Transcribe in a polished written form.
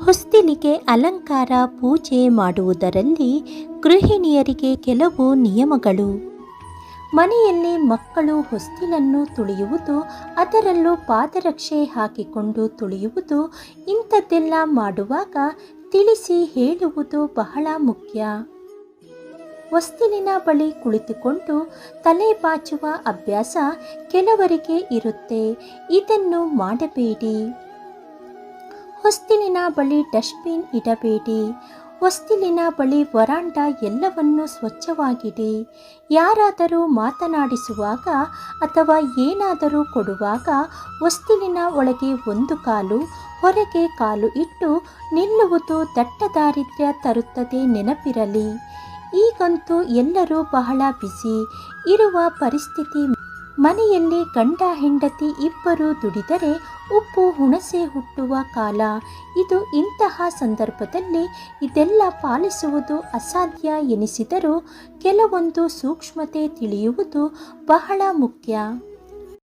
ಹೊಸ್ತಿಲಿಗೆ ಅಲಂಕಾರ ಪೂಜೆ ಮಾಡುವುದರಲ್ಲಿ ಗೃಹಿಣಿಯರಿಗೆ ಕೆಲವು ನಿಯಮಗಳು. ಮನೆಯಲ್ಲಿ ಮಕ್ಕಳು ಹೊಸ್ತಿಲನ್ನು ತುಳಿಯುವುದು, ಅದರಲ್ಲೂ ಪಾದರಕ್ಷೆ ಹಾಕಿಕೊಂಡು ತುಳಿಯುವುದು, ಇಂಥದ್ದೆಲ್ಲ ಮಾಡುವಾಗ ತಿಳಿಸಿ ಹೇಳುವುದು ಬಹಳ ಮುಖ್ಯ. ಹೊಸ್ತಿಲಿನ ಬಳಿ ಕುಳಿತುಕೊಂಡು ತಲೆ ಬಾಚುವ ಅಭ್ಯಾಸ ಕೆಲವರಿಗೆ ಇರುತ್ತೆ. ಇದನ್ನು ಮಾಡಬೇಡಿ. ಹೊಸ್ತಿಲಿನ ಬಳಿ ಡಸ್ಟ್ಬಿನ್ ಇಡಬೇಡಿ. ಹೊಸ್ತಿಲಿನ ಬಳಿ ವರಾಂಡ ಎಲ್ಲವನ್ನೂ ಸ್ವಚ್ಛವಾಗಿಡಿ. ಯಾರಾದರೂ ಮಾತನಾಡಿಸುವಾಗ ಅಥವಾ ಏನಾದರೂ ಕೊಡುವಾಗ ಹೊಸ್ತಿಲಿನ ಒಳಗೆ ಒಂದು ಕಾಲು ಹೊರಗೆ ಕಾಲು ಇಟ್ಟು ನಿಲ್ಲುವುದು ದಟ್ಟ ದಾರಿದ್ರ್ಯ ತರುತ್ತದೆ, ನೆನಪಿರಲಿ. ಈಗಂತೂ ಎಲ್ಲರೂ ಬಹಳ ಬ್ಯುಸಿ ಇರುವ ಪರಿಸ್ಥಿತಿ. ಮನೆಯಲ್ಲಿ ಗಂಡ ಹೆಂಡತಿ ಇಬ್ಬರು ದುಡಿದರೆ ಉಪ್ಪು ಹುಣಸೆ ಹುಟ್ಟುವ ಕಾಲ ಇದು. ಇಂತಹ ಸಂದರ್ಭದಲ್ಲಿ ಇದೆಲ್ಲ ಪಾಲಿಸುವುದು ಅಸಾಧ್ಯ ಎನಿಸಿದರೂ ಕೆಲವೊಂದು ಸೂಕ್ಷ್ಮತೆ ತಿಳಿಯುವುದು ಬಹಳ ಮುಖ್ಯ.